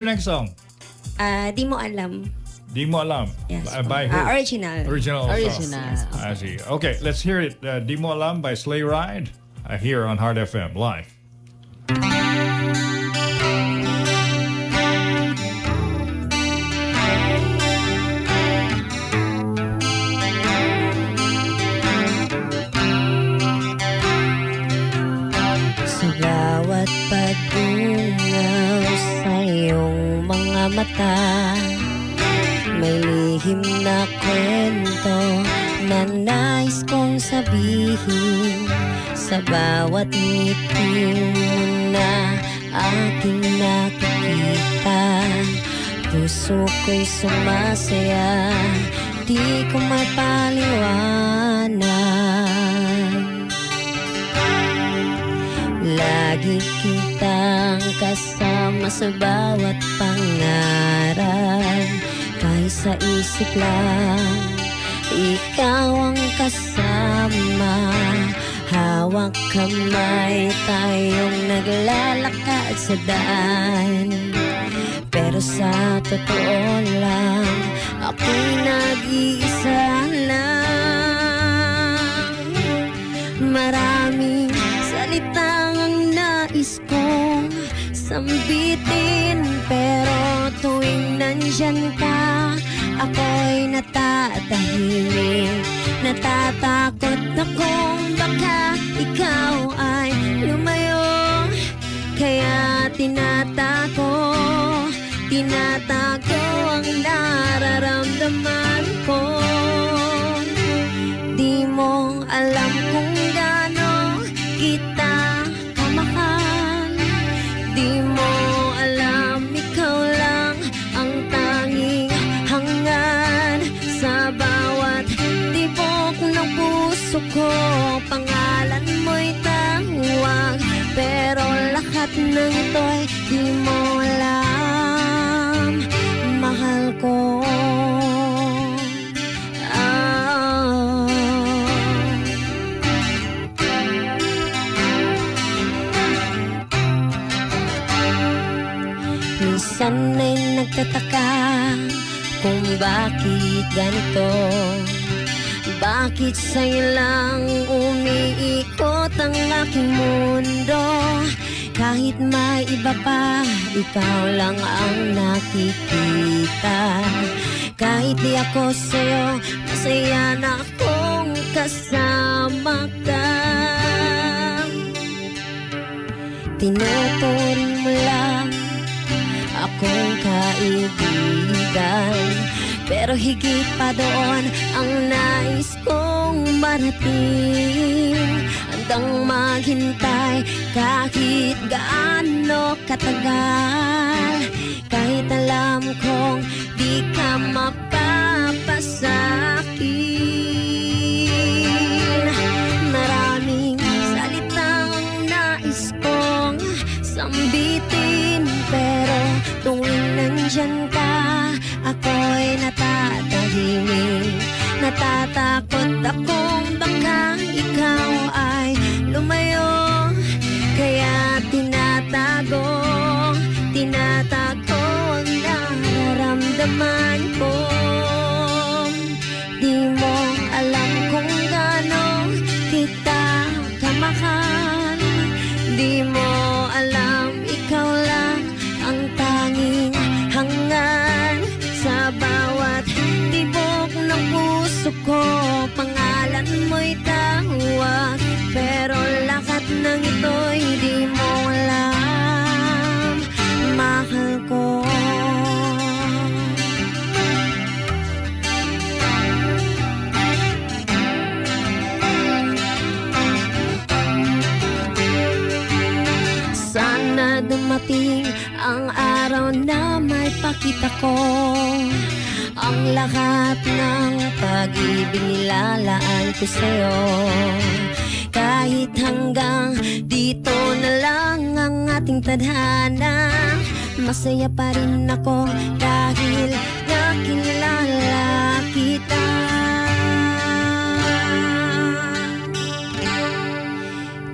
Next song, Di mo alam. Di Mo Alam. Yes. By who? Original. Original. also. Original. I see. Okay, let's hear it. Di Mo Alam by Sleigh Ride here on Heart FM live. Sa bawat pag-ungaw sa iyong mga mata, may lihim na kwento na nais kong sabihin. Sa bawat ngiti mo na aking nakikita, puso ko'y sumasaya, di ko mapaliwanag. Lagi kitang kasama sa bawat pangarap, kahit sa isip lang, ikaw ang kasama. Hawak kamay tayong naglalakad sa daan, pero sa totoo lang, ako'y nag-iisa lang. Maraming salitang ang nais kong sambitin, pero tuwing nandyan ka, ako'y natatahimik. Natatakot akong baka ikaw ay lumayo, kaya tinatago ang nararamdaman ko. Di mo alam kung gaano kita kamahal, di mo alam ikaw lang ang tanging hangad sa bawat tibok ng puso ko. Pangalan mo'y tawag, pero lahat ng ito'y di mo alam, mahal ko. Minsan ay nagtataka kung bakit ganito, bakit sa'yo lang umiikot ang aking mundo. Kahit may iba pa, ikaw lang ang nakikita. Kahit di ako sa'yo, masaya na akong kasama ka. Tinuturing mo lang akong kaibigan, pero higit pa doon ang nais kong marating. Handang maghintay kahit gaano katagal, kahit alam kong di ka mapapasakin. Maraming salitang nais kong sambitin, pero tuwing nandyan ka, ako'y natatahimik. Natatakot akong baka ikaw ay lumayo, kaya tinatago ang nararamdaman ko. Di mo alam kung gaano kita kamahal, di mo alam ikaw lang ang tanging hangad sa bawat tibok ng puso ko. Pangalan mo'y tawag, pero lahat ng ito'y di mo alam, mahal ko. Sana dumating ang araw na may pakita ko ang lahat ng pag-ibig nilalaan ko sa'yo. Kahit hanggang dito na lang ang ating tadhana, masaya pa rin ako dahil nakilala kita.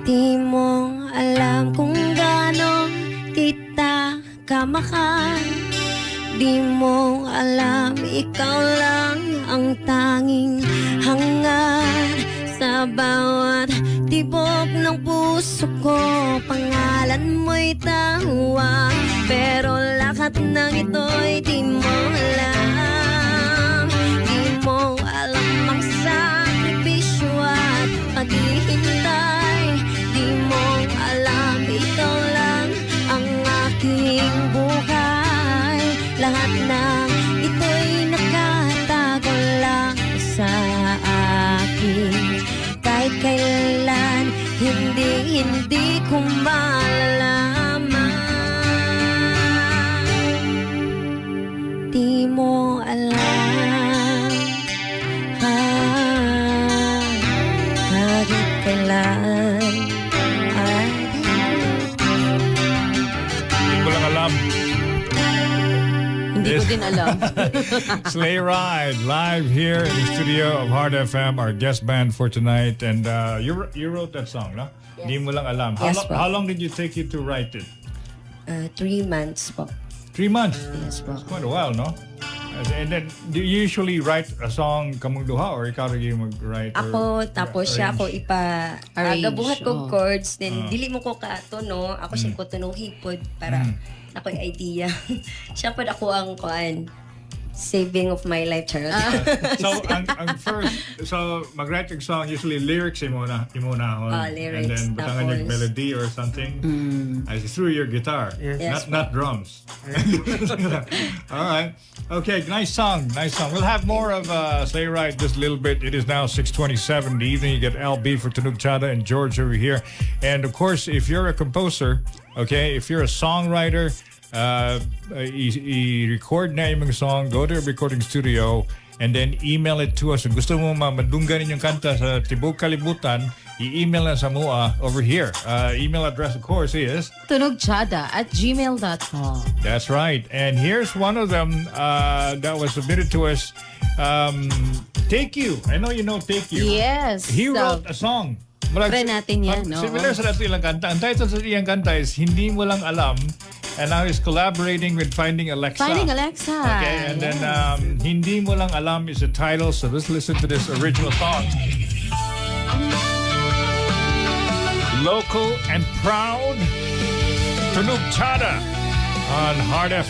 Di mo alam kung gaano kita kasama ka. Di mo alam, ikaw lang ang tanging hangar sa bawat tibok ng puso ko. Pangalan mo'y tawa, pero lahat ng ito'y di mo alam. Di mo alam ang sakripisyo at paghihintay. Di mo alam, ikaw lang ang aking buhay. Lahat ng ito'y nakatago lang sa akin. Kahit kailan, hindi ko malalaman. Di mo alam, kahit kailan. Hindi mo lang alam. Hindi ko din alam. Sleigh Ride live here in the studio of Hard FM, our guest band for tonight. And you wrote that song, no? Yes. Di mo lang alam. Yes, po. How long did you take you to write it? 3 months po. 3 months. Yes po. Quite a while, no? And then, do you usually write a song kamong duha or ikaw rin yung mag-write? Ako, tapos siya ako Arrange, gabuhat ko oh. chords, then dili mo ko katono, ako siya ko tunong hipod para ako'y idea. Siya pod ako ang kuan, saving of my life, charot. So, ang first, so mag-write yung song, usually lyrics mo na hon. Lyrics, And then, batangan yung tapos- melody or something. I see through your guitar. Yes, Not drums. All right. Okay, nice song. We'll have more of Sleigh Ride just a little bit. It is now 6:27 in the evening. You get LB for Tunug Chada and George over here. And of course, if you're a composer, okay, if you're a songwriter, i-record na yung song, go to a recording studio, and then email it to us. Kung gusto mo madunggan inyong kanta sa Tibok Kalibutan, i-email na sa MUA over here. Email address, of course, is... tunogchada@gmail.com. That's right. And here's one of them that was submitted to us. Take You. I know you know Take You. Yes. He So, wrote a song. Try natin yan, no? Similar sa natin ilang kanta. Ang title sa iyang kanta is Hindi Mo Lang Alam. And now he's collaborating with Finding Alexa. Finding Alexa. Okay, and then Hindi Mo Lang Alam is the title. So let's listen to this original song. Local and proud, Tunug Chada on Hard FM.